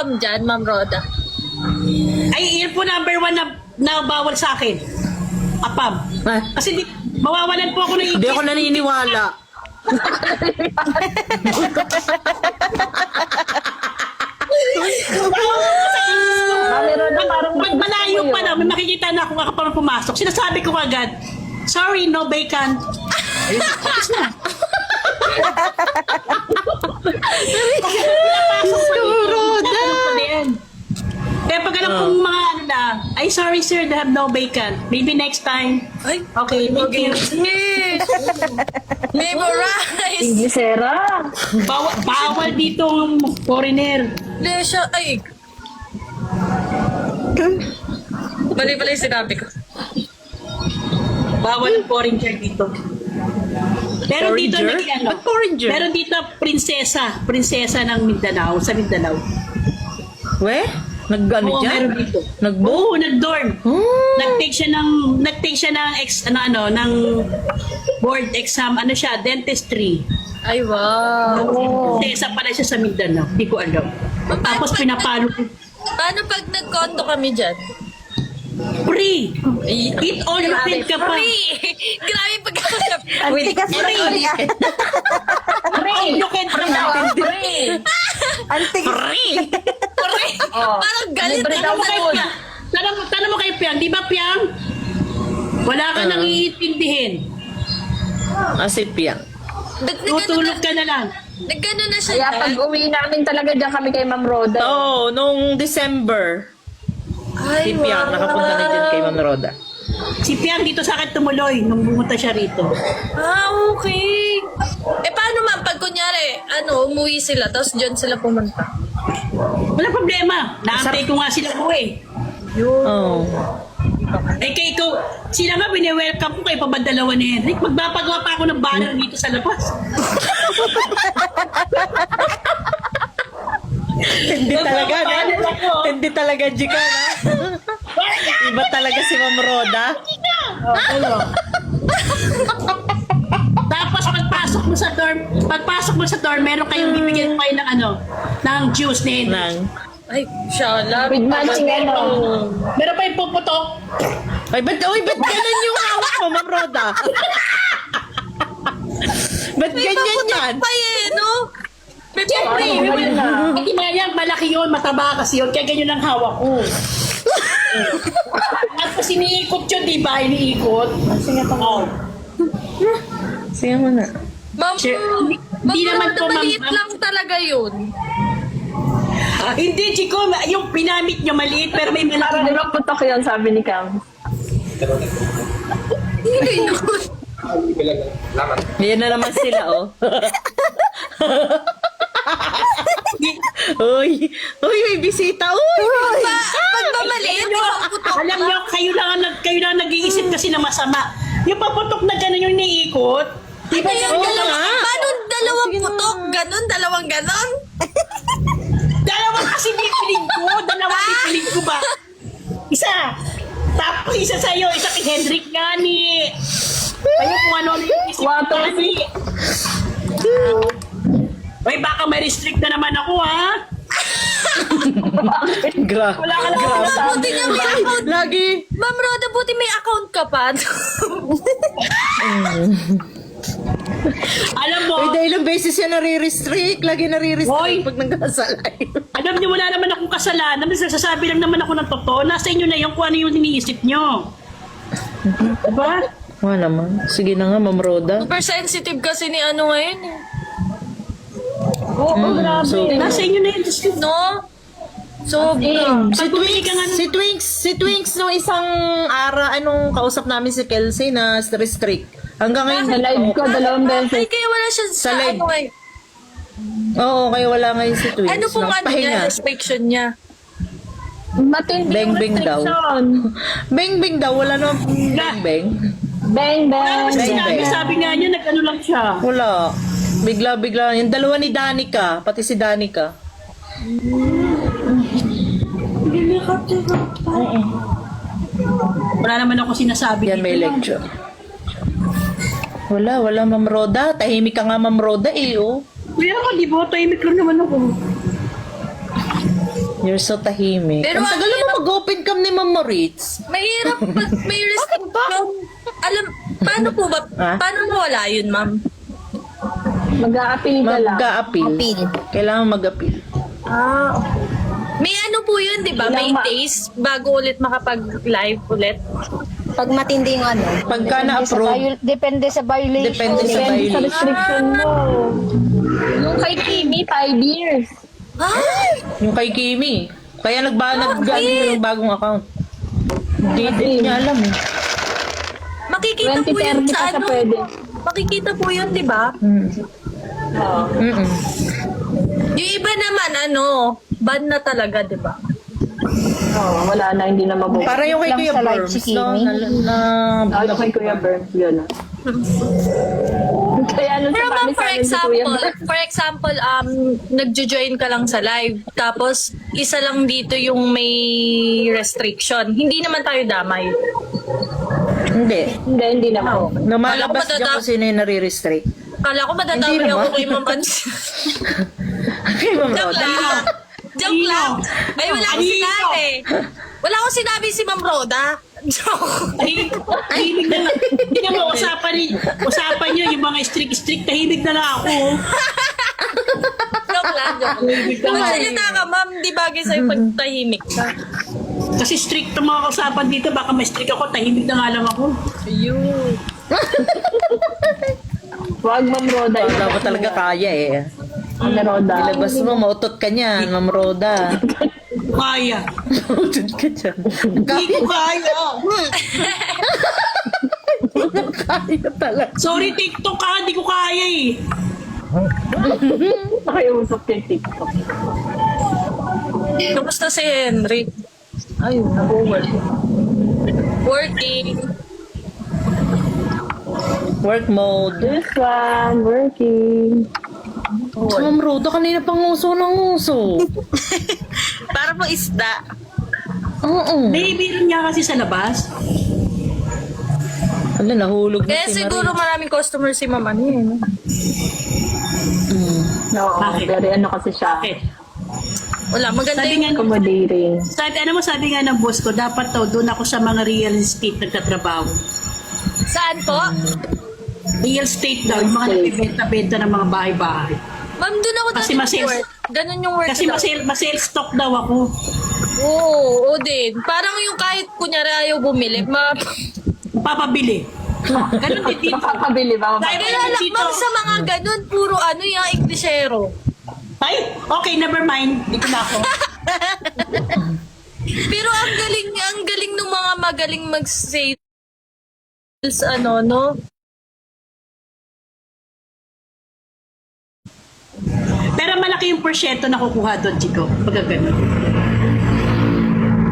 apam dyan, Ma'am Roda? Ay, yun po number 1 na bawal sa akin. Apam. Ah, Kasi mawawalan po ako ng hindi ako naniniwala. Pag malayo pa na, may makikita na ako kapag pumasok. Sinasabi ko agad, sorry, no bacon. Roda. Kaya pag alam kong mga ano na, ay sorry sir, they have no bacon. Maybe next time. Ay, Okay, thank you. memorize! Inglesera. Bawal dito ang foreigner. Lesha, ay. Mali pala yung sinabi ko. Bawal ang foreigner dito. Pero dito Foreigner? naging ano, Ba't foreigner? pero dito prinsesa ng Mindanao, sa Mindanao. We? Nag-ano Oo, dyan? meron dito. Nag-book? Oo, nag-dorm. Hmm. Nag-take siya ng ng board exam, ano siya, dentistry. Ay, wow. Prinsesa pala siya sa Mindanao, hindi ko alam. Tapos pinapalo ko, Paano pag nag-condo kami dyan? free. Eat all you think ka pa. Free! Grabe pagkakasap. Antikas na Free. All you can pa natin. Antikas. Free! Parang galit libre na daw naman. food. Tanong mo kay Piang, di ba Piang? Wala ka nang iintindihin. Asip yan. Tutulog ka na lang. Nagano na siya Kaya pag dyan. uwi namin talaga dyan kami kay Ma'am Roda. Oo, nung December. Ay, Si Piang, nakapunta na dyan kay Ma'am Roda. Si Piang dito sa akin tumuloy nung bumunta siya rito. Ah, okay. Eh, paano ma'am? Pag kunyari, umuwi sila, tapos dyan sila pumunta. Wala problema. Naantay ko nga sila ko eh. Oo. Eh kay ikaw, sila nga bine-welcome ko kay pabadalawa ni Henrik. Magpapagawa pa ako ng banner dito sa labas. Hindi talaga, no? Hindi talaga, Jika, no? Iba talaga si Ma'am Roda. Tapos pagpasok mo sa dorm, meron kayong bibigyan pa ng ng juice ni Henrik. Nang. Ay, shala. With matching Meron pa yung puputok. Ay, ba't ganun yung hawak mo, Ma'am Roda? Ba't ganyan yan? Pa eh, no? Siyempre, hindi ba yan, malaki yun, mataba kasi yun, kaya ganyan ang hawak ko. At kasi iniikot yun, di ba? Iniikot. Sige pa nga. Sige mo na. Ma'am, Sure. ma'am, Hindi naman po, ma'am. maliit lang talaga yun. Hindi, Chico, yung pinamit nyo maliit, pero may malaki Parang na. putok yun, sabi ni Cam. Hindi na. Yan na naman sila, oh. Uy, may bisita, uy! Pag ba maliit, isang putok Alam nyo, kayo lang nag-iisip kasi na masama. Yung paputok na gano'n yung iniikot. Di ba Ano yung yung Oo dalawang, nga. paano dalawang putok? Ganon, dalawang ganon? Dalawa kasi pipiling ko ba? Isa. Tapos isa sa'yo, isa kay Hendrik nga ni. Kayo kung ano yung isip Wato. ko kasi. Uy, baka may restrict na naman ako, ha? Wala ka lang. Buti nga may account. Lagi. Ma'am Roda, buti may account ka pa. Alam mo, Uy, dahil ilang beses yan nare-restrict. Lagi Hoy. nare-restrict pag nagkasalay. alam niyo wala naman akong kasalanan. Sasabi lang naman ako ng totoo. Nasa inyo na yung kung ano yung iniisip nyo. Diba? Wala naman. Sige na nga, Ma'am Roda. Super sensitive kasi ni ano ngayon eh. Oo, grabe. so- Nasa inyo na yun. Diyos ko. No? Sobra. Pag bumili ka nga ng... Si Twinks, no, isang anong kausap namin si Kelsey na restrict. Hanggang ngayon. Sa live ko, 2 Ay, beses. kaya wala siya sa Sa live. ano eh. Oo, kaya wala ngayon si Twinks. Ano pong ano niya, Nagpahinga. restriction niya? Matindi yung Beng-beng daw. restriction. Beng-beng daw. Wala naman beng-beng. Bang, Wala bang. naman siya sinabi. Sabi nga niya, nag-ano lang siya. Wala. Bigla-bigla. Yung dalawa ni Danica. Pati si Danica. Wala naman ako sinasabi. Yan, may dito. lecture. Wala, Ma'am Roda. Tahimik ka nga, Ma'am Roda, eh, oh. Kuya ako, di ba? Tahimik lang naman ako. You're so tahimik. Pero Ang ang tagal naman hirap- mag-open cam ni Ma'am Moritz. Mahirap pag may restriction. Alam, paano po ba, Ha? paano mawala yun, ma'am? Mag-a-appeal ka lang. Mag-a-appeal. Kailangan mag-appeal. Ah, may ano po yun, di ba? May Ilang days bago ulit makapag-live ulit. Pag matindi yung ano. Pagka na-approve. Depende sa violation. Depende sa Depende sa violation. restriction mo. Yung kay Kimi, 5 years. Ay! Yung kay Kimi. Kaya nag-ano ng bagong account. Hindi niya alam eh. Makikita po yun 2030 sa pa siya ano. pwede. Makikita po yun, di ba? Oo. Mm-mm. Yung iba naman, ano, ban na talaga, di ba? Oo, wala na, hindi na mabuhay. Para yung kay Lang Kuya sa live Burns, si no? Kimi. Yung kay Kuya Burns, gano'n. Kaya nung Pero ma'am, sumali sa amin si Kuya Burns. for example, nagjo-join ka lang sa live, tapos isa lang dito yung may restriction. Hindi naman tayo damay. Hindi. Hindi naman. Namalabas Kala ko dyan kung sino yung nare-restrict. Kala ko madadamay Hindi ako naman. kay Ma'am Ans. Kay Ma'am Joke Roda. lang. Joke lang. Ay, wala akong Kanino? sinabi. Wala akong sinabi si Ma'am Roda. Joke. Tahimik na lang. Hindi naman usapan nyo yung mga strict, tahimik na lang ako. Joke lang. Magsalita ka, ma'am. Di bagay sa'yo pag tahimik ka. Kasi strict ang mga usapan dito, baka may strict ako, tahimik na nga lang ako. Ayun. Huwag Ma'am Roda. Wala ba talaga kaya eh. Ma'am Roda. Ilabas mo, mautot ka niyan, Ma'am Roda. Kaya. Mautot ka dyan. Hindi ko kaya. Kaya talaga. Sorry, TikTok ka, hindi ko kaya eh. Nakiusap kay TikTok. Kamusta si Henry? Ayun, nag-work. Working. Work mode. This one, working. Ma'am Roda, kanina pang uso ng uso. Para po isda. Oo. Baby rin niya kasi sa labas. Hala, nahulog na Kaya si siguro Marie. maraming customer si Ma'am ano yun. Oo, Bakit? very ano kasi siya. Okay. Wala, maganda Sabi yung... nga, Accommodating. sabi nga ng boss ko, dapat daw doon ako sa mga real estate nagtatrabaho. Saan po? Real estate daw, yung mga nagbibenta-benta ng mga bahay-bahay. Ma'am, doon ako Kasi dati masales. work. Ganun yung work Kasi daw. masel stock daw ako. Oo, din. Parang yung kahit kunyari ayaw bumili, Papabili. Ganun din dito. Makakabili ba? Dahil Kaya lang, dito. ma'am, sa mga ganun, puro ano yung Englishero. Ay, okay, never mind. Dito na ako. Pero ang galing ng mga magaling mag-sales, ano, no? Pero malaki yung porsyento na kukuha doon, Chico. Pagka ganun.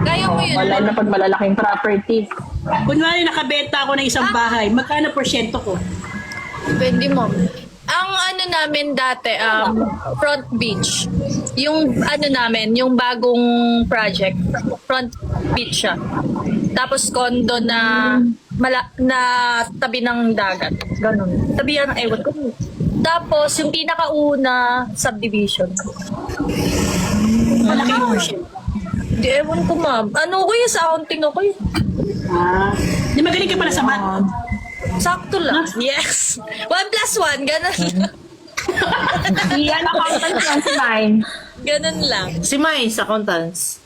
Kaya mo yun. Wala na pag malalaking properties. Kunwari nakabenta ako ng isang bahay, magkano porsyento ko? Depende mo. Ang ano namin dati, Front Beach. Yung ano namin, yung bagong project, Front Beach siya. Tapos condo na na tabi ng dagat. Ganun. Tabi yan, ewan ko. Tapos yung pinakauna, subdivision. Malaki yung porsyento. Di ewan ko, ma'am. Ano ko yun? Sa accounting ako yun. Ah, di magaling ka pala sa math. Sakto lang. Yes. 1+1. Ganun lang. Iyan accountant yan si Mine. Ganun lang. Si Mai sa accountants.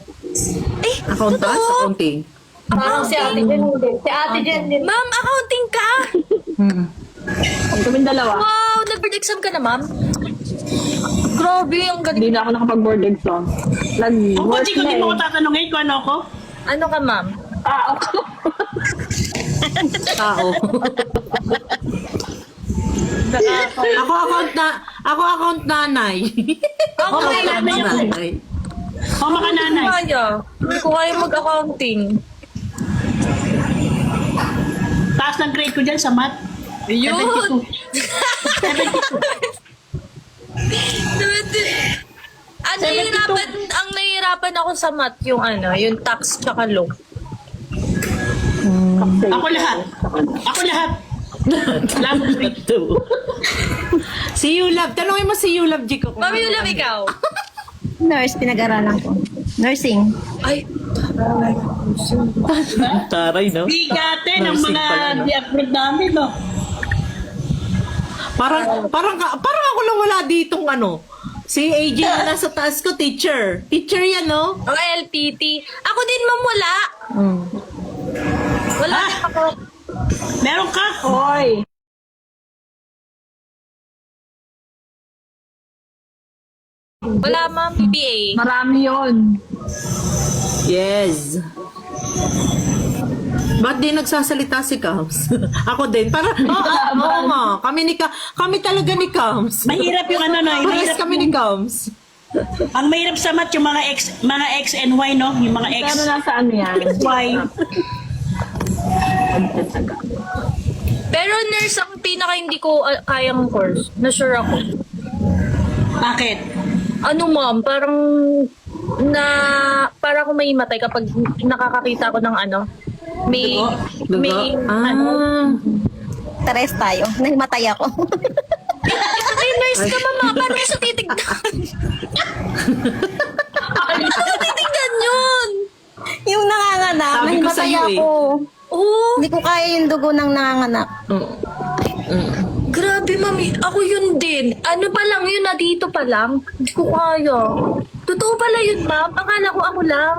Eh, Accountants? totoo. Accounting. Parang si Ate Jen din. Si Ate Jen din. Ma'am, accounting ka? Ang kaming dalawa. Wow, nag-board exam ka na, ma'am? Grabe, ang galing. Hindi na ako nakapag-board exam. Ako, Nag-work Chico, na di mo ko eh. tatanungin kung ano ako. Ano ka, ma'am? Ako. Tao. Ako account nanay. Ako Okay, kaya nanay ako. Nanay. O mga nanay. kaya. Hindi ko kaya mag-accounting. Taas ng grade ko dyan sa math. Yun. 72. 72. Ang nahihirapan ako sa math, yung ano, yung tax tsaka law. Ako lahat. Ako lahat. Labo grade. Si Yulab. Tanungin mo si Yulab, Jiko. Mami, ulam ikaw. Nurse, pinag-aralan ko. Nursing. Ay, Taray, no? Bigate ng Nursing mga pala, no? di-upload namin, no? Parang ako lang wala ditong ano. Si AJ na nasa taas ko, teacher. Teacher yan, no? ang LPT. Ako din, ma'am, wala. Wala Ah! din ako. Meron ka? Hoy. Wala, ma'am, PPA. Marami yon. Yes. Ba't di nagsasalita si Kams? Ako din. Oo nga. Kami talaga ni Kams. Mahirap yung ano, no? Parehas Mahirap kami ni Kams. ang mahirap sa math yung mga X and Y, no? Yung mga X, Pero nasa ano yan? Y. Pero nurse, ang pinaka hindi ko kayang course. Na-sure ako. Bakit? Ano, ma'am, parang para ako may matay kapag nakakakita ko ng ano. May, Dugo? may, Ah. Teres tayo. Nahimatay ako. may nurse ka, mama. Paano ko siya titignan? Paano ko titignan yun? Yung nanganganak, Sabi ko nahimatay sa'yo eh. ako. Oo. Hindi ko kaya yung dugo ng nanganganak. Grabe, mami. Ako yun din. Ano pa lang yun, na dito pa lang. Hindi ko kaya. Totoo pala yun, ma'am. Akala ko ako lang.